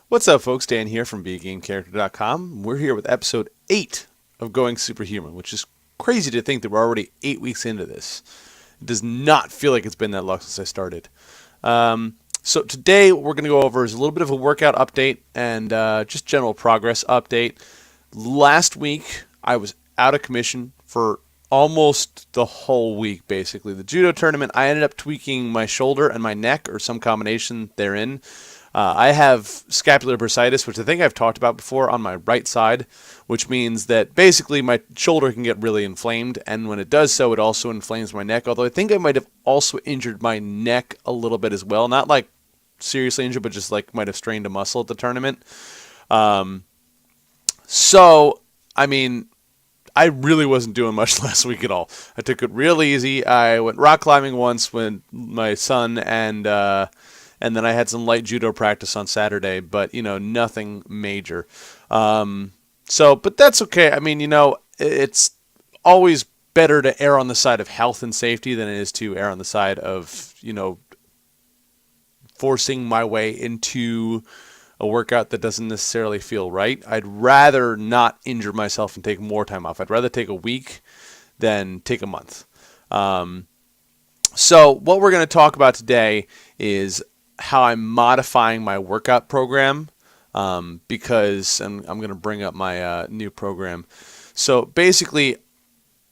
What's up, folks? Dan here from BeAGameCharacter.com. We're here with episode 8 of Going Superhuman, which is crazy to think that we're already 8 weeks into this. It does not feel like it's been that long since I started. So today, what we're going to go over is a little bit of a workout update and just general progress update. Last week, I was out of commission for almost the whole week, basically. The judo tournament, I ended up tweaking my shoulder and my neck, or some combination therein. I have scapular bursitis, which I think I've talked about before, on my right side, which means that basically my shoulder can get really inflamed, and when it does so, it also inflames my neck, although I think I might have also injured my neck a little bit as well. Not like seriously injured, but just like might have strained a muscle at the tournament. So, I mean, I really wasn't doing much last week at all. I took it real easy. I went rock climbing once with my son, and then I had some light judo practice on Saturday, but, nothing major. But that's okay. I mean, it's always better to err on the side of health and safety than it is to err on the side of, forcing my way into a workout that doesn't necessarily feel right. I'd rather not injure myself and take more time off. I'd rather take a week than take a month. So what we're going to talk about today is how I'm modifying my workout program, because I'm going to bring up my new program. So basically,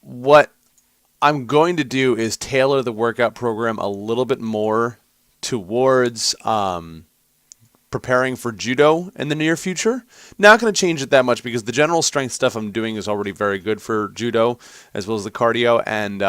what I'm going to do is tailor the workout program a little bit more towards preparing for judo in the near future. Not going to change it that much because the general strength stuff I'm doing is already very good for judo, as well as the cardio, and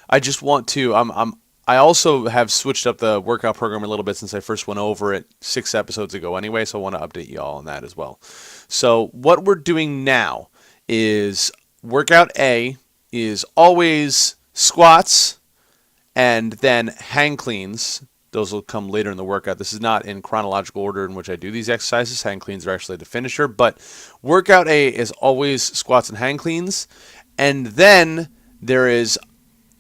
I just want to. I also have switched up the workout program a little bit since I first went over it 6 episodes ago anyway, so I want to update you all on that as well. So what we're doing now is workout A is always squats and then hang cleans. Those will come later in the workout. This is not in chronological order in which I do these exercises. Hang cleans are actually the finisher, but workout A is always squats and hang cleans, and then there is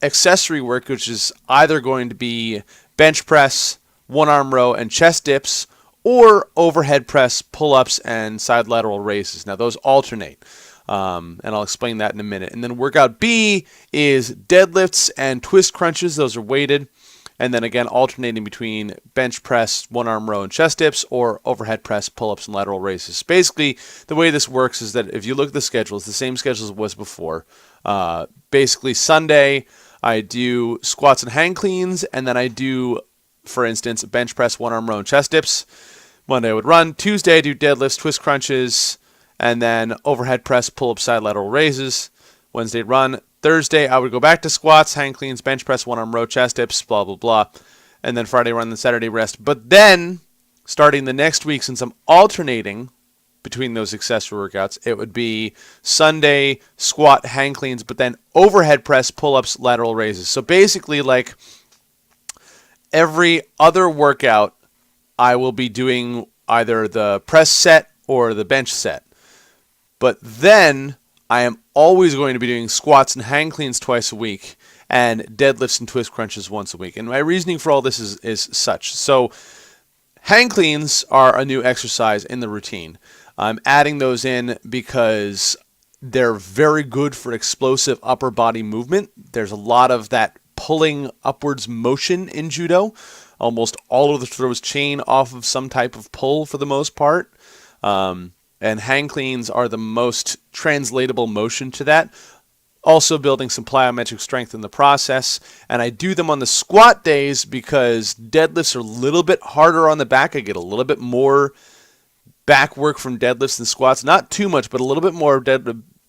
accessory work, which is either going to be bench press, one arm row, and chest dips, or overhead press, pull-ups, and side lateral raises. Now those alternate, and I'll explain that in a minute. And then workout B is deadlifts and twist crunches. Those are weighted, and then again alternating between bench press, one arm row, and chest dips, or overhead press, pull-ups, and lateral raises. Basically, the way this works is that if you look at the schedule, it's the same schedule as it was before. Basically, Sunday I do squats and hang cleans, and then I do, for instance, bench press, one arm row, and chest dips. Monday I would run. Tuesday I do deadlifts, twist crunches, and then overhead press, pull-up, side lateral raises. Wednesday run. Thursday I would go back to squats, hang cleans, bench press, one arm row, chest dips, blah, blah, blah. And then Friday run, then Saturday rest. But then, starting the next week, since I'm alternating between those accessory workouts, it would be Sunday squat, hang cleans, but then overhead press, pull-ups, lateral raises. So basically, like every other workout, I will be doing either the press set or the bench set. But then I am always going to be doing squats and hang cleans twice a week and deadlifts and twist crunches once a week. And my reasoning for all this is such. So hang cleans are a new exercise in the routine. I'm adding those in because they're very good for explosive upper body movement. There's a lot of that pulling upwards motion in judo. Almost all of the throws chain off of some type of pull for the most part. And hang cleans are the most translatable motion to that. Also building some plyometric strength in the process. And I do them on the squat days because deadlifts are a little bit harder on the back. I get a little bit more back work from deadlifts and squats. Not too much, but a little bit more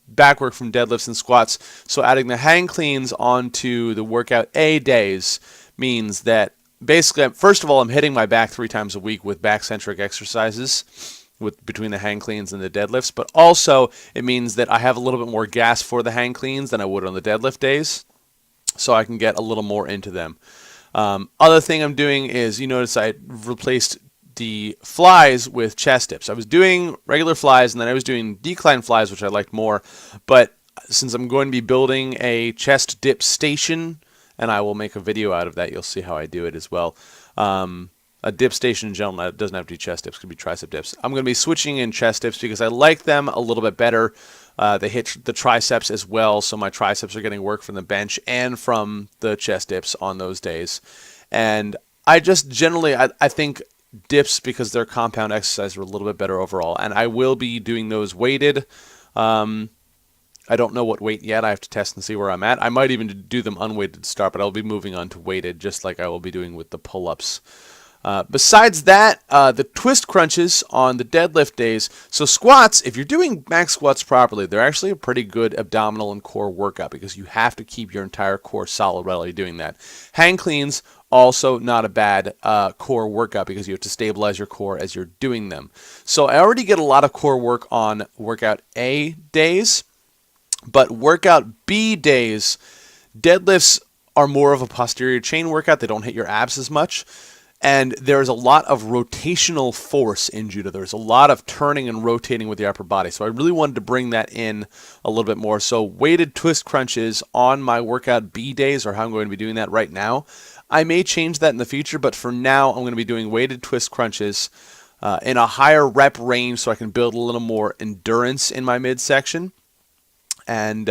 back work from deadlifts and squats. So adding the hang cleans onto the workout A days means that basically, first of all, I'm hitting my back 3 times a week with back-centric exercises between the hang cleans and the deadlifts. But also, it means that I have a little bit more gas for the hang cleans than I would on the deadlift days. So I can get a little more into them. Other thing I'm doing is, you notice I replaced the flies with chest dips. I was doing regular flies, and then I was doing decline flies, which I liked more. But since I'm going to be building a chest dip station, and I will make a video out of that, you'll see how I do it as well. a dip station in general. It doesn't have to be chest dips. It could be tricep dips. I'm going to be switching in chest dips because I like them a little bit better. They hit the triceps as well, so my triceps are getting work from the bench and from the chest dips on those days. And I just generally, I think dips, because they're compound exercise, are a little bit better overall. And I will be doing those weighted. I don't know what weight yet. I have to test and see where I'm at. I might even do them unweighted to start, but I'll be moving on to weighted, just like I will be doing with the pull-ups. Besides that, the twist crunches on the deadlift days. So squats, if you're doing max squats properly, they're actually a pretty good abdominal and core workout because you have to keep your entire core solid while you're doing that. Hang cleans, also not a bad core workout because you have to stabilize your core as you're doing them. So I already get a lot of core work on workout A days, but workout B days, deadlifts are more of a posterior chain workout. They don't hit your abs as much. And there's a lot of rotational force in judo. There's a lot of turning and rotating with the upper body. So I really wanted to bring that in a little bit more. So weighted twist crunches on my workout B days are how I'm going to be doing that right now. I may change that in the future, but for now I'm going to be doing weighted twist crunches in a higher rep range so I can build a little more endurance in my midsection and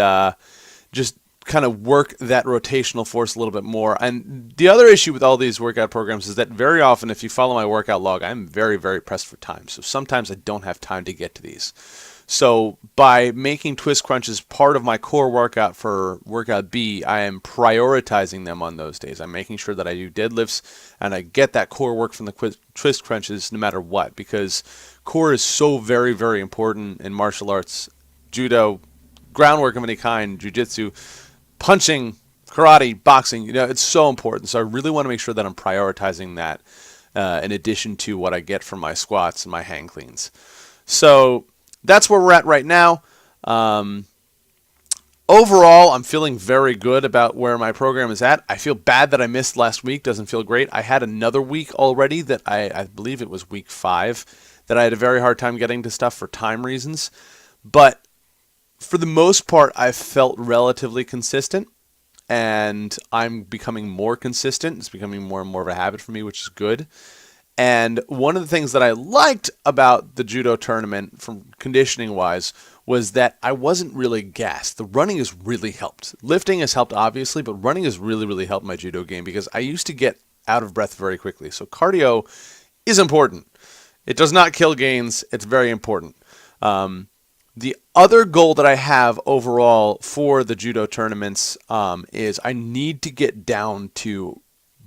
just kind of work that rotational force a little bit more. And the other issue with all these workout programs is that very often, if you follow my workout log, I'm very, very pressed for time. So sometimes I don't have time to get to these. So by making twist crunches part of my core workout for workout B, I am prioritizing them on those days. I'm making sure that I do deadlifts and I get that core work from the twist crunches no matter what, because core is so very, very important in martial arts, judo, groundwork of any kind, jiu-jitsu, punching, karate, boxing. It's so important. So I really want to make sure that I'm prioritizing that in addition to what I get from my squats and my hang cleans. So that's where we're at right now. Overall, I'm feeling very good about where my program is at. I feel bad that I missed last week. Doesn't feel great. I had another week already that I believe it was week 5 that I had a very hard time getting to stuff for time reasons. But for the most part, I've felt relatively consistent, and I'm becoming more consistent. It's becoming more and more of a habit for me, which is good. And one of the things that I liked about the judo tournament, from conditioning-wise, was that I wasn't really gassed. The running has really helped. Lifting has helped, obviously, but running has really, really helped my judo game because I used to get out of breath very quickly. So cardio is important. It does not kill gains. It's very important. The other goal that I have overall for the judo tournaments is I need to get down to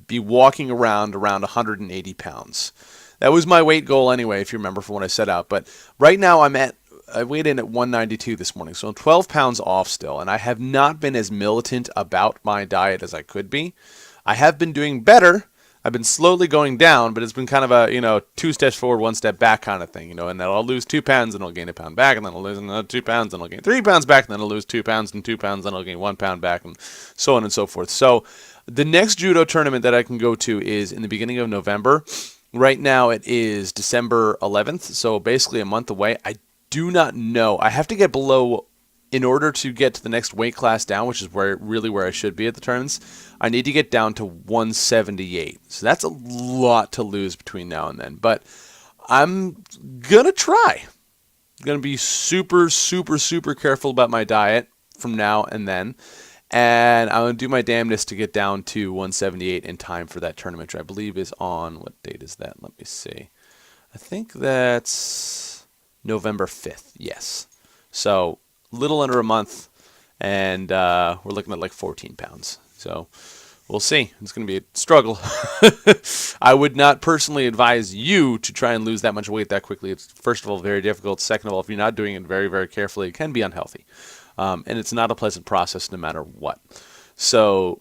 be walking around 180 pounds. That was my weight goal anyway, if you remember from when I set out. But right now I weighed in at 192 this morning, so I'm 12 pounds off still. And I have not been as militant about my diet as I could be. I have been doing better. I've been slowly going down, but it's been kind of a, 2 steps forward, 1 step back kind of thing, and then I'll lose 2 pounds and I'll gain a pound back, and then I'll lose another 2 pounds and I'll gain 3 pounds back, and then I'll lose 2 pounds and 2 pounds, and I'll gain 1 pound back, and so on and so forth. So the next judo tournament that I can go to is in the beginning of November. Right now it is December 11th, so basically a month away. I do not know. I have to get below, in order to get to the next weight class down, which is where I should be at the tournaments, I need to get down to 178. So that's a lot to lose between now and then. But I'm going to try. I'm going to be super, super, super careful about my diet from now and then. And I'm going to do my damnedest to get down to 178 in time for that tournament, which I believe is on, what date is that? Let me see. I think that's November 5th. Yes. So little under a month, and we're looking at like 14 pounds. So we'll see. It's going to be a struggle. I would not personally advise you to try and lose that much weight that quickly. It's, first of all, very difficult. Second of all, if you're not doing it very, very carefully, it can be unhealthy. And it's not a pleasant process no matter what. So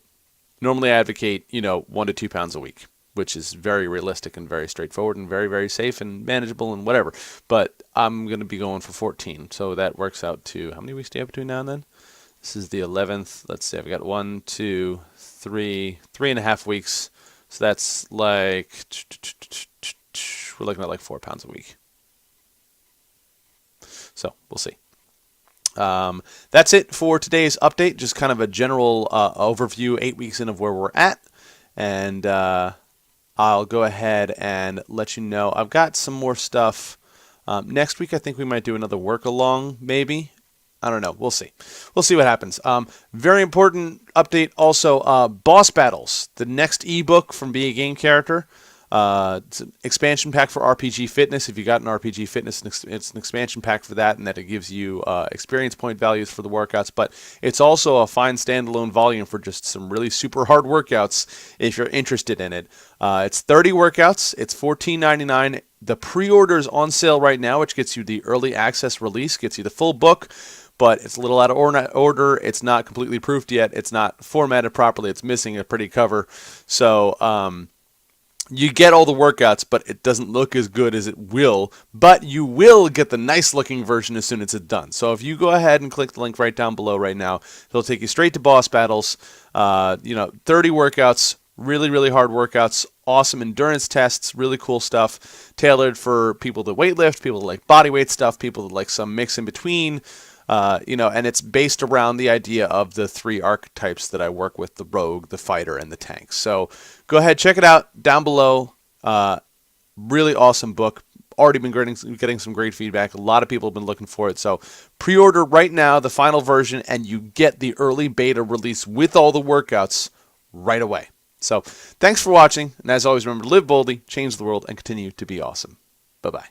normally I advocate, 1 to 2 pounds a week, which is very realistic and very straightforward and very, very safe and manageable and whatever. But I'm going to be going for 14. So that works out to, how many weeks do you have between now and then? This is the 11th. Let's see, I've got 1, 2, 3, 3.5 weeks. So that's like, we're looking at like 4 pounds a week. So we'll see. That's it for today's update. Just kind of a general overview, 8 weeks in, of where we're at. And I'll go ahead and let you know. I've got some more stuff. Next week, I think we might do another work along, maybe. I don't know. We'll see. We'll see what happens. Very important update also, Boss Battles, the next ebook from Be a Game Character. It's an expansion pack for RPG Fitness. If you got an RPG Fitness, it's an expansion pack for that, and that it gives you experience point values for the workouts. But it's also a fine standalone volume for just some really super hard workouts if you're interested in it. It's 30 workouts. It's $14.99. The pre-order is on sale right now, which gets you the early access release, gets you the full book. But it's a little out of order. It's not completely proofed yet. It's not formatted properly. It's missing a pretty cover. So you get all the workouts, but it doesn't look as good as it will. But you will get the nice looking version as soon as it's done. So if you go ahead and click the link right down below right now, it'll take you straight to Boss Battles. 30 workouts, really, really hard workouts, awesome endurance tests, really cool stuff, tailored for people that weightlift, people that like bodyweight stuff, people that like some mix in between. And it's based around the idea of the 3 archetypes that I work with: the rogue, the fighter, and the tank. So go ahead, check it out down below. Really awesome book. Already been getting some great feedback. A lot of people have been looking for it. So pre-order right now the final version, and you get the early beta release with all the workouts right away. So thanks for watching. And as always, remember to live boldly, change the world, and continue to be awesome. Bye-bye.